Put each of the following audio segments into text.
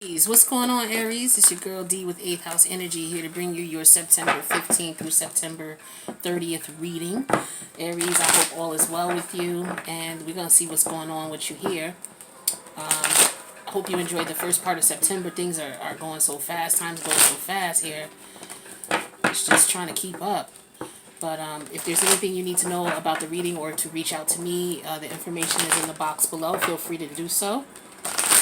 What's going on, Aries? It's your girl D with 8th House Energy here to bring you your September 15th through September 30th reading. Aries, I hope all is well with you, and we're going to see what's going on with you here. I hope you enjoyed the first part of September. Things are going so fast. Time's going so fast here. It's just trying to keep up. But if there's anything you need to know about the reading or to reach out to me, the information is in the box below. Feel free to do so.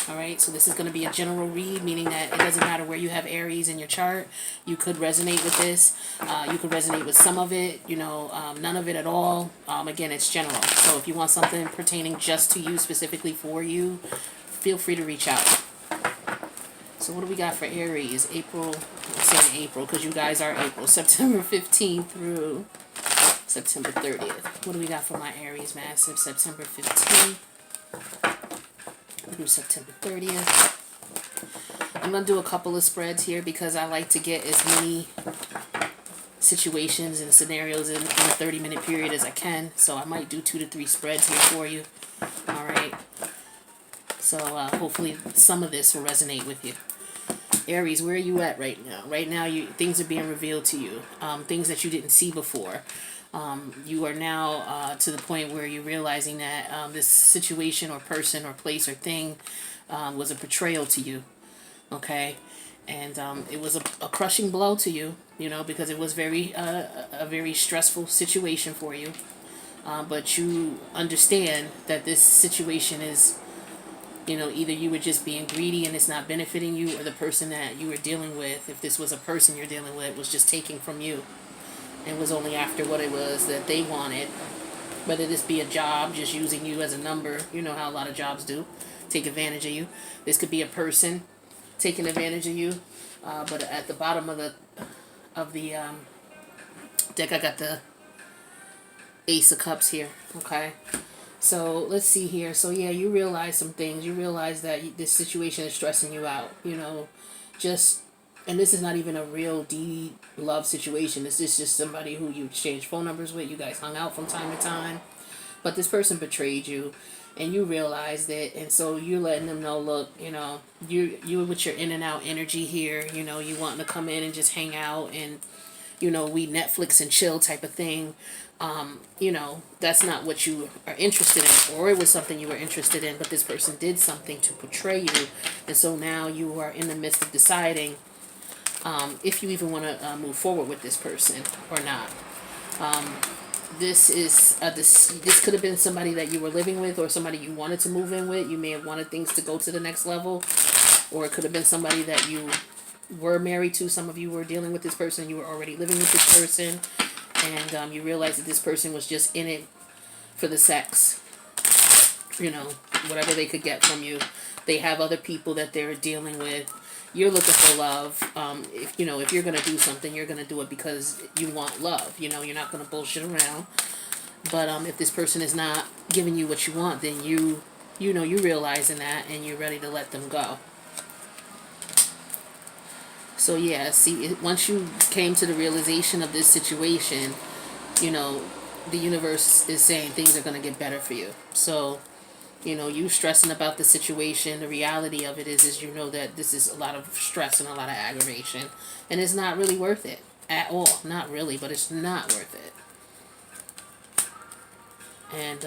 Alright, so this is going to be a general read, meaning that it doesn't matter where you have Aries in your chart. You could resonate with this. You could resonate with some of it, none of it at all. Again, it's general. So if you want something pertaining just to you, specifically for you, feel free to reach out. So what do we got for Aries? April, I'm saying April because you guys are April. September 15th through September 30th. What do we got for my Aries Massive? September 15th. Through September 30th. I'm going to do a couple of spreads here because I like to get as many situations and scenarios in a 30-minute period as I can. So I might do 2 to 3 spreads here for you. Alright. So hopefully some of this will resonate with you. Aries, where are you at right now? Right now, things are being revealed to you. Things that you didn't see before. You are now to the point where you're realizing that this situation or person or place or thing was a betrayal to you, okay? And it was a crushing blow to you, because it was a very stressful situation for you. But you understand that this situation is, either you were just being greedy and it's not benefiting you, or the person that you were dealing with, if this was a person you're dealing with, was just taking from you. It was only after what it was that they wanted. Whether this be a job, just using you as a number, you know how a lot of jobs do, take advantage of you. This could be a person taking advantage of you. But at the bottom of the deck, I got the Ace of Cups here. Okay, so let's see here. So yeah, you realize some things. You realize that this situation is stressing you out. And this is not even a real deep love situation. This is just somebody who you exchanged phone numbers with. You guys hung out from time to time. But this person betrayed you. And you realized it. And so you're letting them know, look, you with your in and out energy here. You wanting to come in and just hang out. And, we Netflix and chill type of thing. That's not what you are interested in. Or it was something you were interested in. But this person did something to betray you. And so now you are in the midst of deciding if you even want to move forward with this person or not. This could have been somebody that you were living with or somebody you wanted to move in with. You may have wanted things to go to the next level, or it could have been somebody that you were married to. Some of you were dealing with this person. You were already living with this person, and you realized that this person was just in it for the sex. Whatever they could get from you. They have other people that they're dealing with. You're looking for love. If you're gonna do something, you're gonna do it because you want love. You're not gonna bullshit around. But if this person is not giving you what you want, then you're realizing that and you're ready to let them go. So yeah, see, once you came to the realization of this situation, the universe is saying things are gonna get better for you. So. You stressing about the situation. The reality of it is that this is a lot of stress and a lot of aggravation. And it's not really worth it at all. Not really, but it's not worth it. And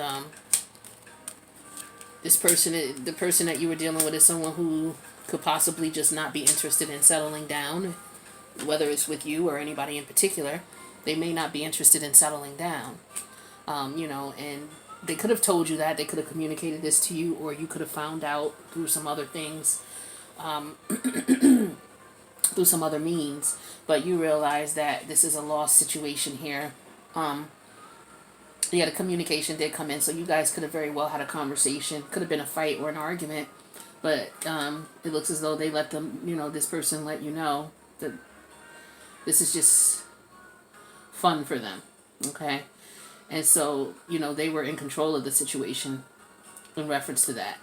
the person that you were dealing with is someone who could possibly just not be interested in settling down. Whether it's with you or anybody in particular. They may not be interested in settling down. And they could have told you that. They could have communicated this to you, or you could have found out through some other things, through some other means. But you realize that this is a lost situation here. The communication did come in, so you guys could have very well had a conversation. Could have been a fight or an argument, but it looks as though they let them, this person let you know that this is just fun for them. Okay. And so, they were in control of the situation in reference to that.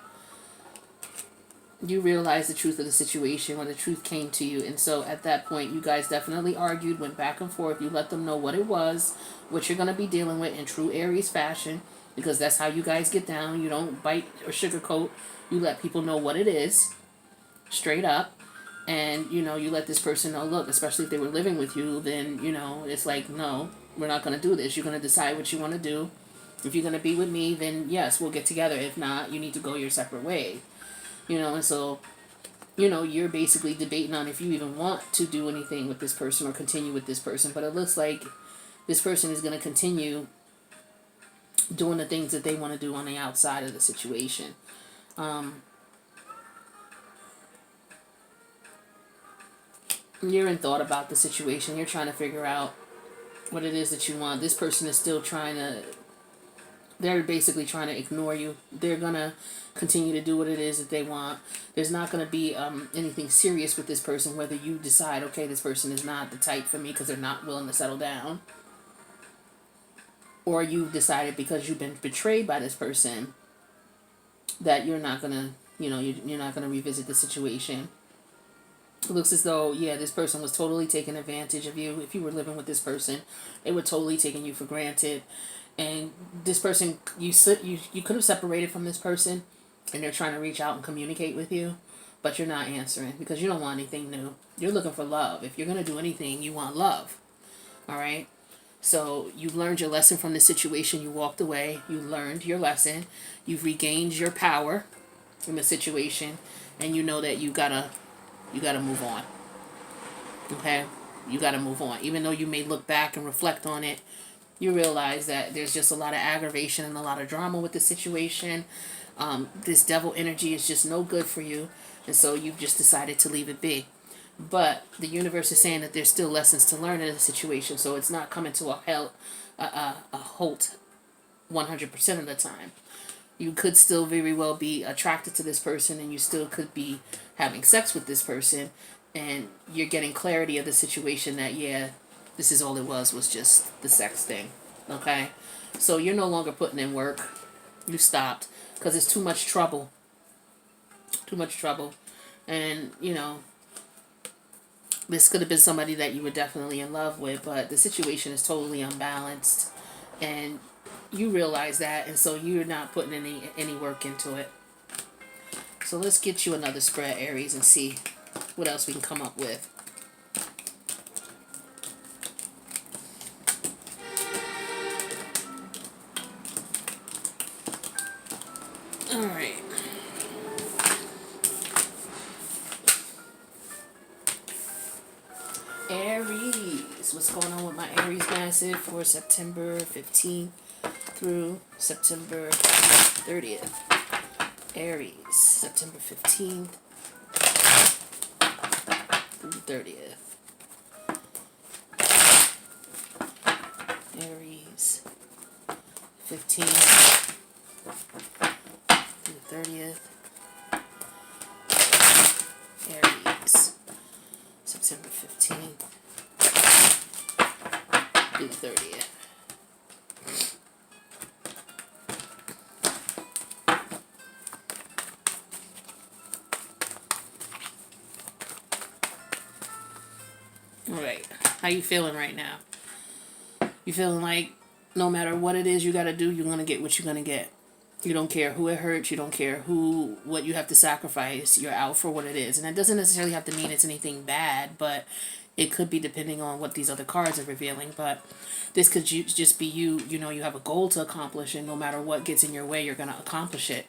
You realized the truth of the situation when the truth came to you. And so at that point, you guys definitely argued, went back and forth. You let them know what it was, what you're going to be dealing with in true Aries fashion, because that's how you guys get down. You don't bite or sugarcoat. You let people know what it is. straight up. And, you know, you let this person know, look, especially if they were living with you, then, you know, it's like, no, we're not going to do this. You're going to decide what you want to do. If you're going to be with me, then yes, we'll get together. If not, you need to go your separate way. You know, and so, you know, you're basically debating on if you even want to do anything with this person or continue with this person. But it looks like this person is going to continue doing the things that they want to do on the outside of the situation. You're in thought about the situation. You're trying to figure out what it is that you want. This person is still trying to, they're basically trying to ignore you. They're going to continue to do what it is that they want. There's not going to be anything serious with this person, whether you decide, okay, this person is not the type for me because they're not willing to settle down. Or you've decided because you've been betrayed by this person that you're not going to, you know, you're not going to revisit the situation. It looks as though, yeah, this person was totally taking advantage of you. If you were living with this person, they were totally taking you for granted. And this person, you could have separated from this person, and they're trying to reach out and communicate with you, but you're not answering because you don't want anything new. You're looking for love. If you're going to do anything, you want love. All right? So you've learned your lesson from the situation. You walked away. You learned your lesson. You've regained your power from the situation, and you know that you gotta move on. Okay? You gotta move on. Even though you may look back and reflect on it, you realize that there's just a lot of aggravation and a lot of drama with the situation. This devil energy is just no good for you, and so you've just decided to leave it be. But the universe is saying that there's still lessons to learn in the situation, so it's not coming to a halt 100% of the time. You could still very well be attracted to this person, and you still could be having sex with this person, and you're getting clarity of the situation that, yeah, this is all it was just the sex thing. Okay? So you're no longer putting in work. You stopped because it's too much trouble. Too much trouble. And, you know, this could have been somebody that you were definitely in love with, but the situation is totally unbalanced. And you realize that, and so you're not putting any work into it. So let's get you another spread, Aries, and see what else we can come up with. All right. Aries. What's going on with my Aries massive for September 15th through September 30th? Aries, September 15th through the 30th. Aries, 15th through the 30th. Aries, September 15th through the 30th. Alright, how you feeling right now? You feeling like no matter what it is you gotta do, you're gonna get what you're gonna get. You don't care who it hurts, you don't care what you have to sacrifice, you're out for what it is. And it doesn't necessarily have to mean it's anything bad, but it could be depending on what these other cards are revealing. But this could just be you know, you have a goal to accomplish, and no matter what gets in your way, you're gonna accomplish it.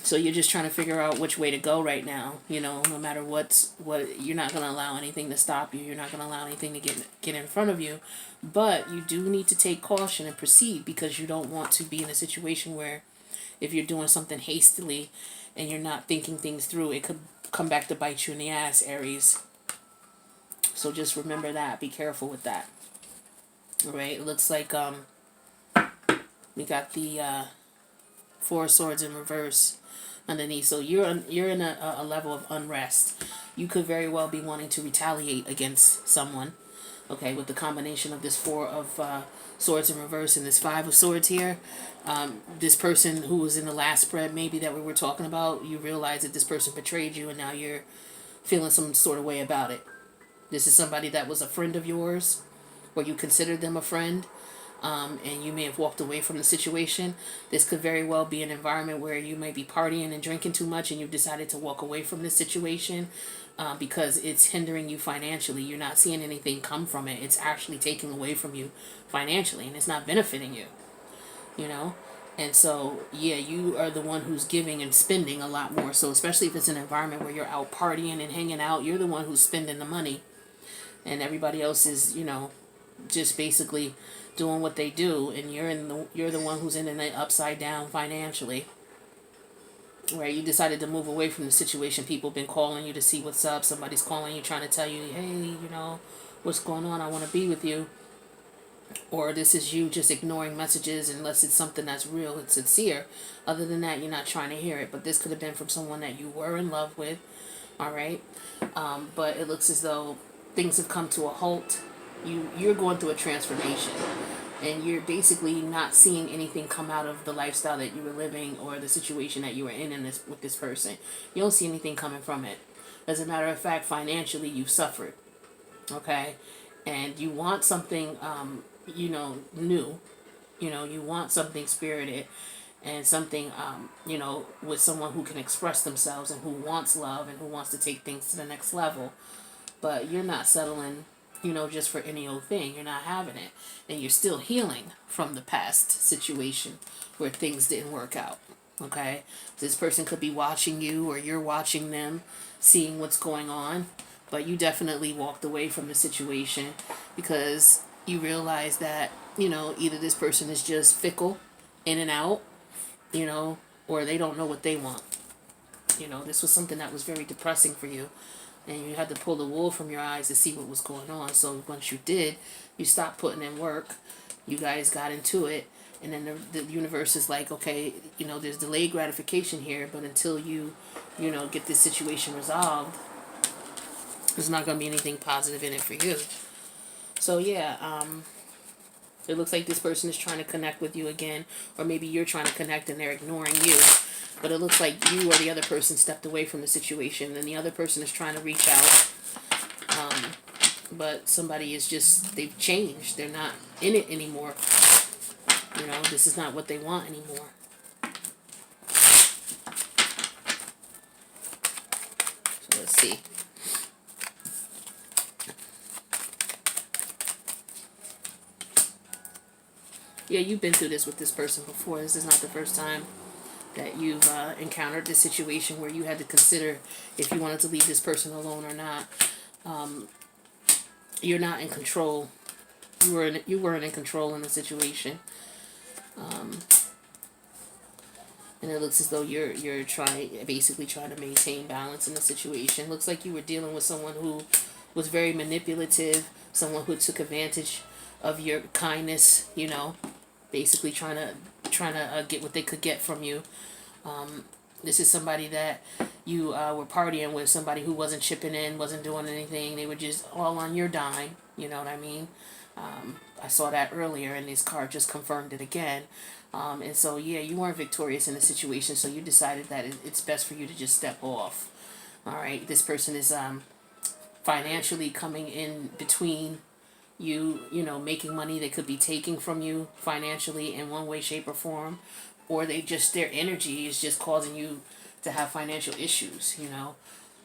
So you're just trying to figure out which way to go right now. You know, no matter what, you're not going to allow anything to stop you. You're not going to allow anything to get in front of you. But you do need to take caution and proceed, because you don't want to be in a situation where if you're doing something hastily and you're not thinking things through, it could come back to bite you in the ass, Aries. So just remember that. Be careful with that. All right. It looks like we got the Four of Swords in reverse underneath. So you're in a level of unrest. You could very well be wanting to retaliate against someone. Okay, with the combination of this Four of Swords in reverse and this Five of Swords here. This person who was in the last spread maybe that we were talking about, you realize that this person betrayed you, and now you're feeling some sort of way about it. This is somebody that was a friend of yours, or you considered them a friend. and you may have walked away from the situation. This could very well be an environment where you might be partying and drinking too much and you've decided to walk away from this situation because it's hindering you financially. You're not seeing anything come from it. It's actually taking away from you financially and it's not benefiting you, you know? And so, yeah, you are the one who's giving and spending a lot more. So especially if it's an environment where you're out partying and hanging out, you're the one who's spending the money. And everybody else is, just basically doing what they do. And you're the one who's in the upside down financially. Where you decided to move away from the situation. People have been calling you to see what's up. Somebody's calling you trying to tell you, hey, what's going on? I want to be with you. Or this is you just ignoring messages unless it's something that's real and sincere. Other than that, you're not trying to hear it. But this could have been from someone that you were in love with. All right. But it looks as though things have come to a halt. You're going through a transformation. And you're basically not seeing anything come out of the lifestyle that you were living or the situation that you were in this with this person. You don't see anything coming from it. As a matter of fact, financially, you've suffered. Okay. And you want something new. You want something spirited and something, with someone who can express themselves and who wants love and who wants to take things to the next level. But you're not settling, just for any old thing. You're not having it. And you're still healing from the past situation where things didn't work out. Okay? This person could be watching you or you're watching them, seeing what's going on. But you definitely walked away from the situation because you realize that, either this person is just fickle, in and out, or they don't know what they want. This was something that was very depressing for you. And you had to pull the wool from your eyes to see what was going on. So once you did, you stopped putting in work. You guys got into it. And then the universe is like, okay, there's delayed gratification here. But until you, get this situation resolved, there's not going to be anything positive in it for you. So, yeah, it looks like this person is trying to connect with you again. Or maybe you're trying to connect and they're ignoring you. But it looks like you or the other person stepped away from the situation. And the other person is trying to reach out. But somebody is they've changed. They're not in it anymore. This is not what they want anymore. So let's see. Yeah, you've been through this with this person before. This is not the first time that you've encountered this situation where you had to consider if you wanted to leave this person alone or not. You're not in control. You weren't in control in the situation. And it looks as though you're basically trying to maintain balance in the situation. Looks like you were dealing with someone who was very manipulative, someone who took advantage of your kindness, basically trying to get what they could get from you. This is somebody that you were partying with, somebody who wasn't chipping in, wasn't doing anything. They were just all on your dime, you know what I mean? I saw that earlier, and this card just confirmed it again. And so, yeah, you weren't victorious in the situation, so you decided that it's best for you to just step off. All right, this person is financially coming in between you, making money they could be taking from you financially in one way, shape, or form, or their energy is just causing you to have financial issues,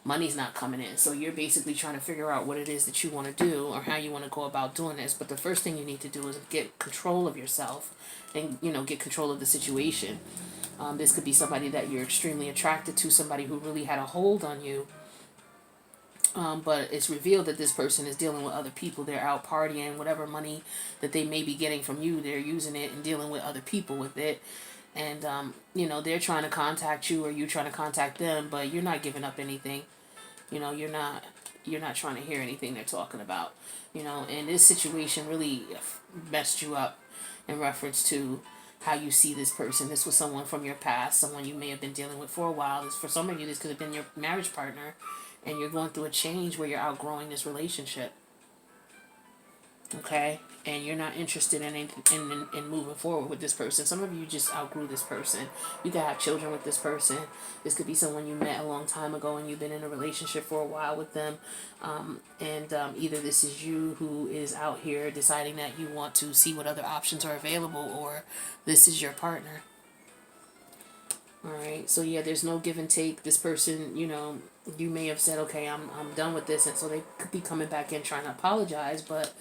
Money's not coming in. So you're basically trying to figure out what it is that you want to do or how you want to go about doing this. But the first thing you need to do is get control of yourself and, get control of the situation. This could be somebody that you're extremely attracted to, somebody who really had a hold on you. But it's revealed that this person is dealing with other people. They're out partying, whatever money that they may be getting from you, they're using it and dealing with other people with it. And, they're trying to contact you or you trying to contact them, but you're not giving up anything. You're not trying to hear anything they're talking about. And this situation really messed you up in reference to how you see this person. This was someone from your past, someone you may have been dealing with for a while. For some of you, this could have been your marriage partner, and you're going through a change where you're outgrowing this relationship. okay? And you're not interested in moving forward with this person. Some of you just outgrew this person. You could have children with this person. This could be someone you met a long time ago and you've been in a relationship for a while with them. Either this is you who is out here deciding that you want to see what other options are available, or this is your partner. Alright, so yeah, there's no give and take. This person, you may have said, okay, I'm done with this, and so they could be coming back in trying to apologize, but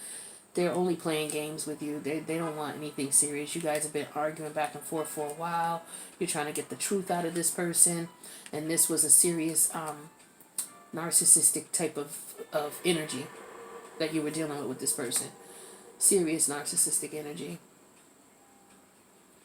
they're only playing games with you. They don't want anything serious. You guys have been arguing back and forth for a while. You're trying to get the truth out of this person. And this was a serious narcissistic type of energy that you were dealing with this person. Serious narcissistic energy.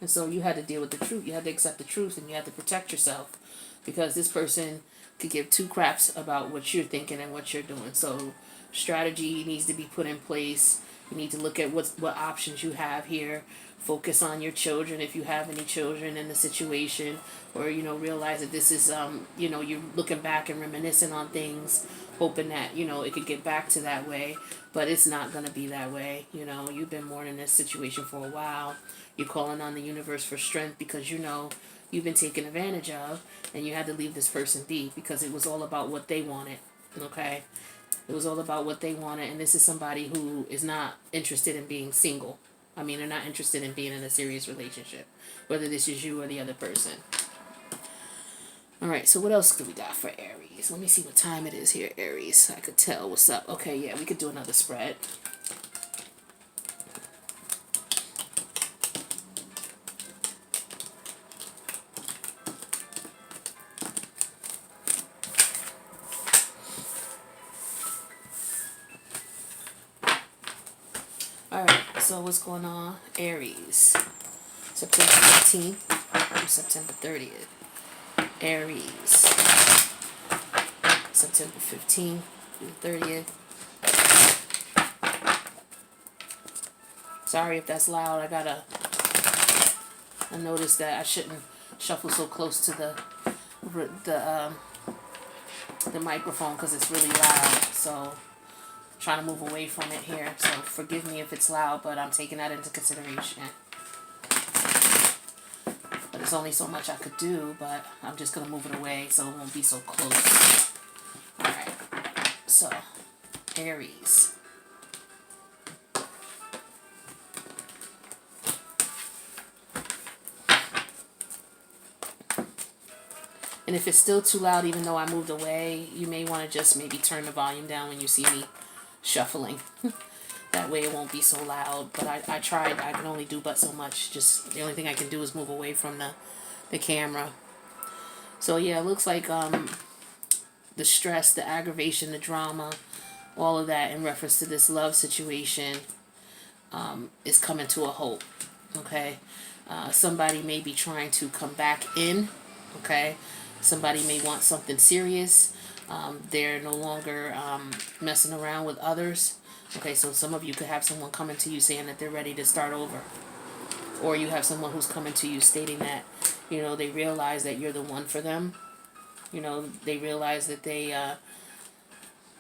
And so you had to deal with the truth. You had to accept the truth, and you had to protect yourself. Because this person could give two craps about what you're thinking and what you're doing. So strategy needs to be put in place. You need to look at what options you have here. Focus on your children if you have any children in the situation, or realize that this is you're looking back and reminiscing on things, hoping that it could get back to that way, but it's not going to be that way. You've been mourning this situation for a while. You're calling on the universe for strength because you've been taken advantage of, and you had to leave this person be because it was all about what they wanted. Okay. It was all about what they wanted, and this is somebody who is not interested in being single. I mean, they're not interested in being in a serious relationship, whether this is you or the other person. All right, so what else do we got for Aries? Let me see what time it is here, Aries. I could tell what's up. Okay, yeah, we could do another spread. Alright, so what's going on? Aries. September 15th through September 30th. Aries. September 15th through 30th. Sorry if that's loud. I noticed that I shouldn't shuffle so close to the microphone because it's really loud. So trying to move away from it here, so forgive me if it's loud, but I'm taking that into consideration. But there's only so much I could do, but I'm just going to move it away so it won't be so close. Alright, so Aries. And if it's still too loud, even though I moved away, you may want to just maybe turn the volume down when you see me shuffling. That way it won't be so loud. But I tried. I can only do but so much. Just the only thing I can do is move away from the camera. So yeah, it looks like the stress, the aggravation, the drama, all of that in reference to this love situation is coming to a halt. Okay, somebody may be trying to come back in. Okay, somebody may want something serious. They're no longer messing around with others. Okay, so some of you could have someone coming to you saying that they're ready to start over. Or you have someone who's coming to you stating that, they realize that you're the one for them. They realize that they,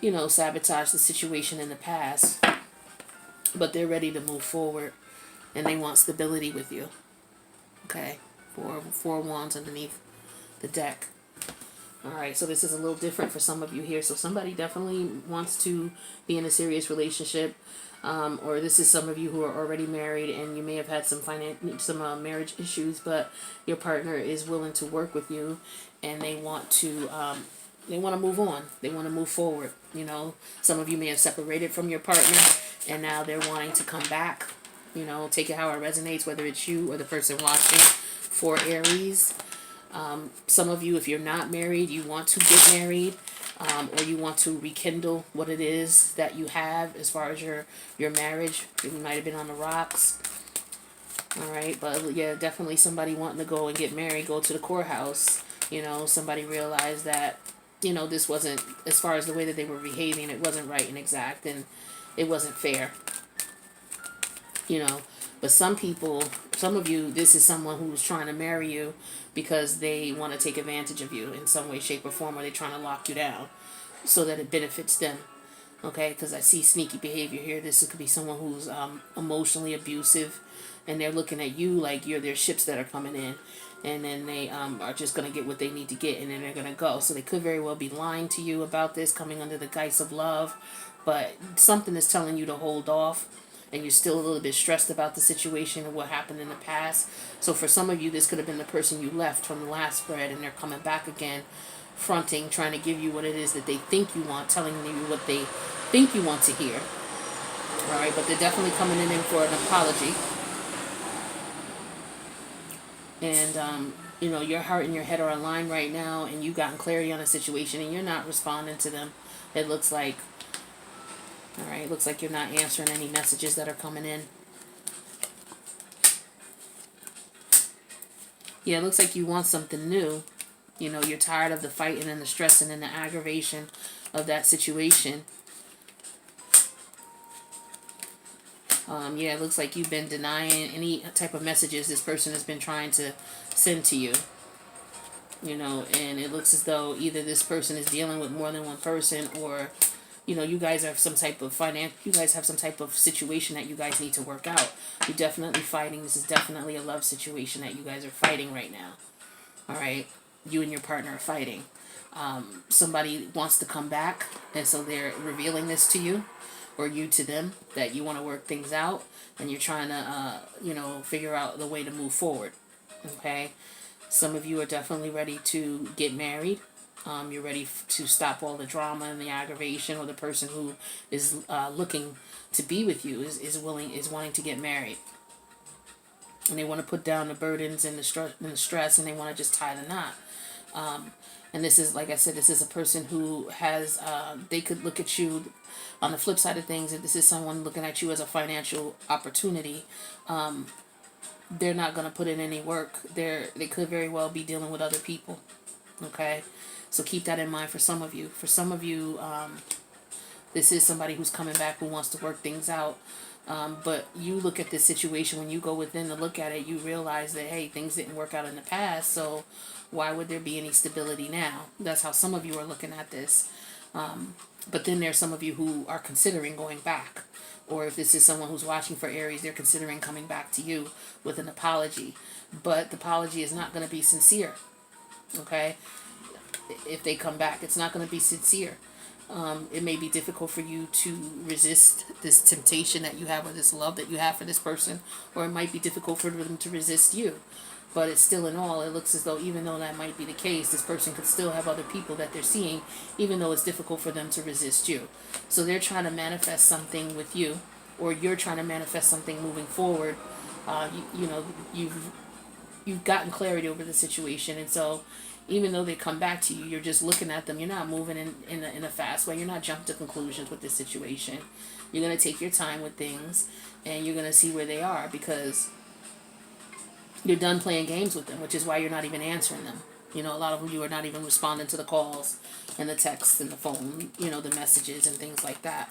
sabotaged the situation in the past. But they're ready to move forward. And they want stability with you. Okay, four wands underneath the deck. Alright, so this is a little different for some of you here. So somebody definitely wants to be in a serious relationship. Or this is some of you who are already married and you may have had some marriage issues, but your partner is willing to work with you and they want to move on. They want to move forward. Some of you may have separated from your partner and now they're wanting to come back. Take it how it resonates, whether it's you or the person watching. For Aries. Some of you, if you're not married, you want to get married, or you want to rekindle what it is that you have as far as your marriage. You might have been on the rocks. Alright, but yeah, definitely somebody wanting to go and get married, go to the courthouse. Somebody realized that, this wasn't, as far as the way that they were behaving, it wasn't right and exact, and it wasn't fair. But some of you, this is someone who's trying to marry you because they want to take advantage of you in some way, shape, or form, or they're trying to lock you down so that it benefits them. Okay, because I see sneaky behavior here. This could be someone who's emotionally abusive, and they're looking at you like you're their ships that are coming in, and then they are just going to get what they need to get, and then they're going to go. So they could very well be lying to you about this, coming under the guise of love, but something is telling you to hold off, and you're still a little bit stressed about the situation and what happened in the past. So for some of you, this could have been the person you left from the last spread, and they're coming back again, fronting, trying to give you what it is that they think you want, telling you what they think you want to hear. All right, but they're definitely coming in for an apology. And you know, your heart and your head are aligned right now, and you've gotten clarity on a situation, and you're not responding to them. It looks like, all right, looks like you're not answering any messages that are coming in. Yeah, it looks like you want something new. You know, you're tired of the fighting and the stressing and the aggravation of that situation. Yeah, it looks like you've been denying any type of messages this person has been trying to send to you. You know, and it looks as though either this person is dealing with more than one person, or, you know, you guys have some type of you guys have some type of situation that you guys need to work out. You're definitely fighting. This is definitely a love situation that you guys are fighting right now. All right, you and your partner are fighting. Somebody wants to come back, and so they're revealing this to you, or you to them, that you want to work things out, and you're trying to, you know, figure out the way to move forward. Okay, some of you are definitely ready to get married. You're ready to stop all the drama and the aggravation, or the person who is looking to be with you is wanting to get married, and they want to put down the burdens and the stress, and they want to just tie the knot. And this is, like I said, this is a person who has, they could look at you on the flip side of things. If this is someone looking at you as a financial opportunity, they're not going to put in any work. They could very well be dealing with other people. Okay, so keep that in mind for some of you. For some of you, this is somebody who's coming back who wants to work things out. But you look at this situation, when you go within to look at it, you realize that, hey, things didn't work out in the past, so why would there be any stability now? That's how some of you are looking at this. But then there's some of you who are considering going back. Or if this is someone who's watching for Aries, they're considering coming back to you with an apology. But the apology is not going to be sincere. Okay? If they come back, it's not going to be sincere. It may be difficult for you to resist this temptation that you have, or this love that you have for this person, or it might be difficult for them to resist you. But it's still, in all, it looks as though, even though that might be the case, this person could still have other people that they're seeing, even though it's difficult for them to resist you. So they're trying to manifest something with you, or you're trying to manifest something moving forward. You know, you've gotten clarity over the situation, and so even though they come back to you, you're just looking at them. You're not moving in a fast way. You're not jumping to conclusions with this situation. You're going to take your time with things, and you're going to see where they are, because you're done playing games with them, which is why you're not even answering them. You know, a lot of you are not even responding to the calls and the texts and the phone, you know, the messages and things like that.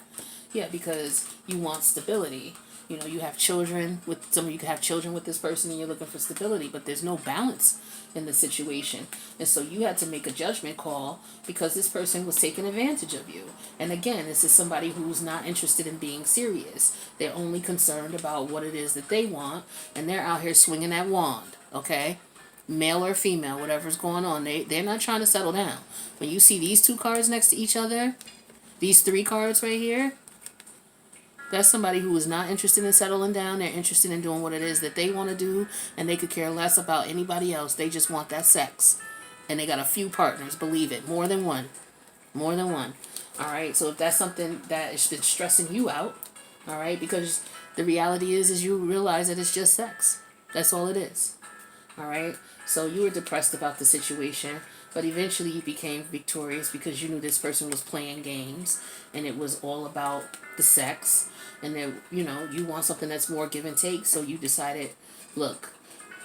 Yeah, because you want stability. You know, you have children with, some of you can have children with this person, and you're looking for stability, but there's no balance in the situation. And so you had to make a judgment call, because this person was taking advantage of you. And again, this is somebody who's not interested in being serious. They're only concerned about what it is that they want, and they're out here swinging that wand, okay? Male or female, whatever's going on, they're not trying to settle down. When you see these two cards next to each other, these three cards right here, that's somebody who is not interested in settling down. They're interested in doing what it is that they want to do, and they could care less about anybody else. They just want that sex. And they got a few partners, believe it. More than one. More than one. All right, so if that's something that has been stressing you out, all right, because the reality is you realize that it's just sex. That's all it is. All right, so you were depressed about the situation, but eventually you became victorious, because you knew this person was playing games, and it was all about the sex. And then, you know, you want something that's more give and take, so you decided, look,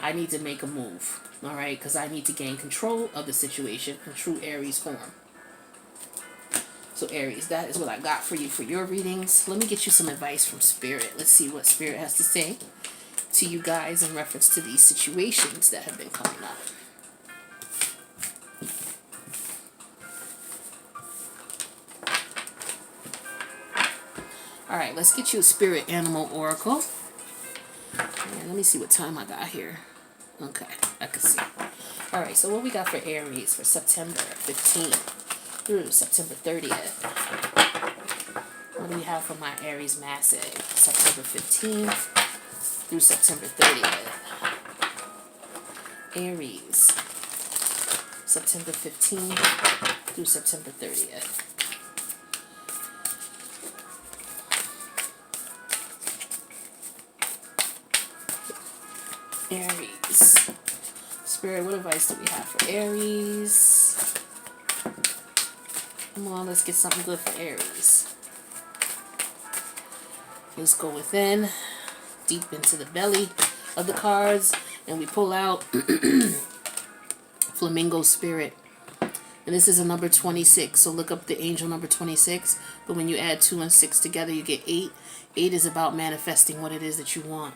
I need to make a move, all right, because I need to gain control of the situation in true Aries form. So Aries, that is what I got for you for your readings. Let me get you some advice from Spirit. Let's see what Spirit has to say to you guys in reference to these situations that have been coming up. Alright, let's get you a spirit animal oracle. And let me see what time I got here. Okay, I can see. Alright, so what we got for Aries for September 15th through September 30th. What do we have for my Aries Massive? September 15th through September 30th. Aries, September 15th through September 30th. Aries. Spirit, what advice do we have for Aries? Come on, let's get something good for Aries. Let's go within, deep into the belly of the cards, and we pull out Flamingo Spirit. And this is a number 26, so look up the angel number 26. But when you add 2 and 6 together, you get 8. 8 is about manifesting what it is that you want.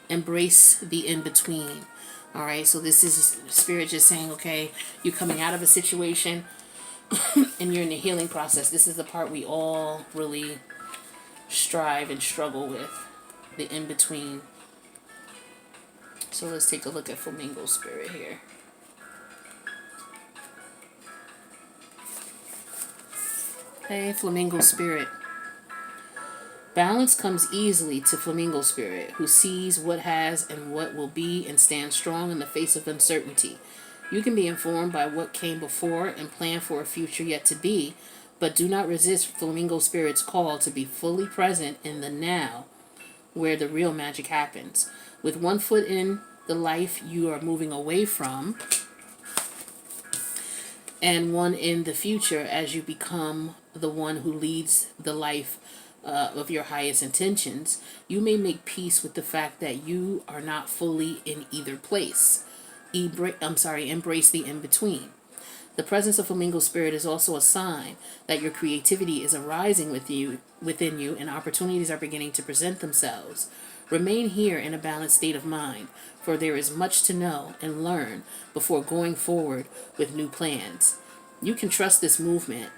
Embrace the in-between. Alright, so this is Spirit just saying, okay, you're coming out of a situation and you're in the healing process. This is the part we all really strive and struggle with, the in-between. So let's take a look at Flamingo Spirit here. Hey, Flamingo Spirit. Balance comes easily to Flamingo Spirit, who sees what has and what will be and stands strong in the face of uncertainty. You can be informed by what came before and plan for a future yet to be, but do not resist Flamingo Spirit's call to be fully present in the now, where the real magic happens. With one foot in the life you are moving away from, and one in the future as you become the one who leads the life of your highest intentions, you may make peace with the fact that you are not fully in either place. Embrace the in-between. The presence of Flamingo Spirit is also a sign that your creativity is arising within you, and opportunities are beginning to present themselves. Remain here in a balanced state of mind, for there is much to know and learn before going forward with new plans. You can trust this movement.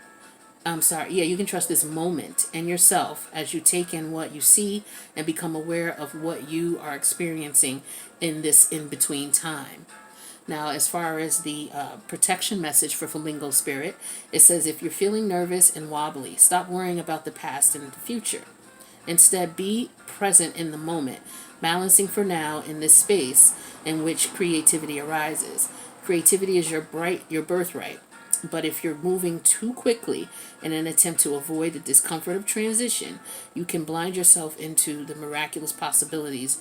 You can trust this moment and yourself as you take in what you see and become aware of what you are experiencing in this in-between time. Now, as far as the protection message for Flamingo Spirit, it says if you're feeling nervous and wobbly, stop worrying about the past and the future. Instead, be present in the moment, balancing for now in this space in which creativity arises. Creativity is your birthright. But if you're moving too quickly in an attempt to avoid the discomfort of transition, you can blind yourself to the miraculous possibilities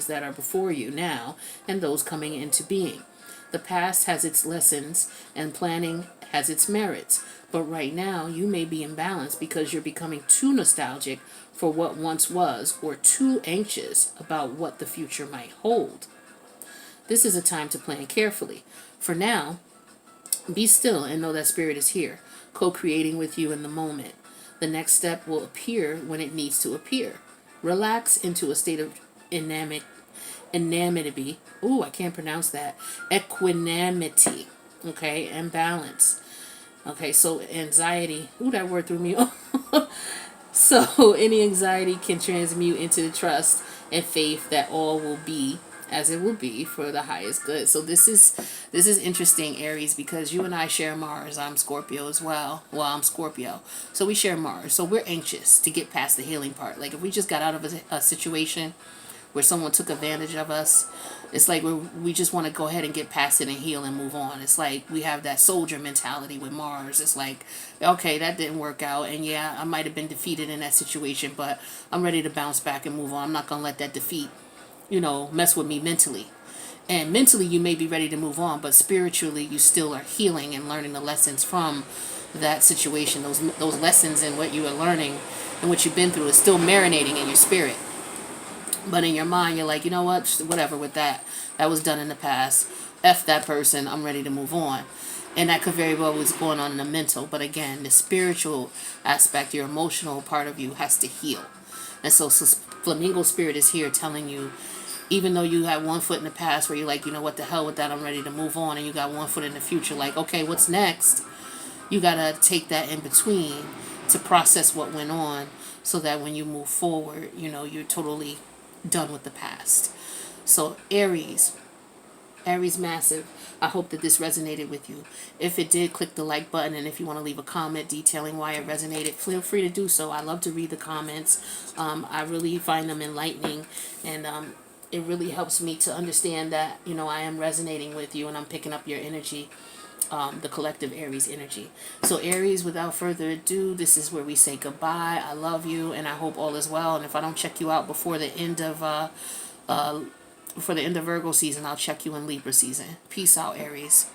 that are before you now and those coming into being. The past has its lessons and planning has its merits, but right now you may be imbalanced because you're becoming too nostalgic for what once was or too anxious about what the future might hold. This is a time to plan carefully. For now, be still and know that Spirit is here, co-creating with you in the moment. The next step will appear when it needs to appear. Relax into a state of anonymity. Ooh, I can't pronounce that. Equanimity. Okay, and balance. Okay, so anxiety. Ooh, that word threw me off. So any anxiety can transmute into the trust and faith that all will be as it will be for the highest good. So this is interesting, Aries, because you and I share Mars. I'm Scorpio as well. Well, I'm Scorpio. So we share Mars. So we're anxious to get past the healing part. Like if we just got out of a situation where someone took advantage of us, it's like we just want to go ahead and get past it and heal and move on. It's like we have that soldier mentality with Mars. It's like, okay, that didn't work out. And yeah, I might have been defeated in that situation, but I'm ready to bounce back and move on. I'm not going to let that defeat mess with me mentally. And mentally you may be ready to move on, but spiritually you still are healing and learning the lessons from that situation. Those lessons and what you are learning and what you've been through is still marinating in your spirit. But in your mind you're like, you know what, whatever with that. That was done in the past. F that person, I'm ready to move on. And that could very well be what's going on in the mental. But again, the spiritual aspect, your emotional part of you has to heal. And so Flamingo Spirit is here telling you, even though you had one foot in the past where you're like, you know what, the hell with that, I'm ready to move on, and you got one foot in the future, like, okay, what's next? You got to take that in between to process what went on, so that when you move forward, you're totally done with the past. So Aries massive, I hope that this resonated with you. If it did, click the like button, and if you want to leave a comment detailing why it resonated, feel free to do so. I love to read the comments. I really find them enlightening, and it really helps me to understand that I am resonating with you, and I'm picking up your energy, the collective Aries energy. So Aries, without further ado, this is where we say goodbye. I love you, and I hope all is well. And if I don't check you out before the end of Virgo season, I'll check you in Libra season. Peace out, Aries.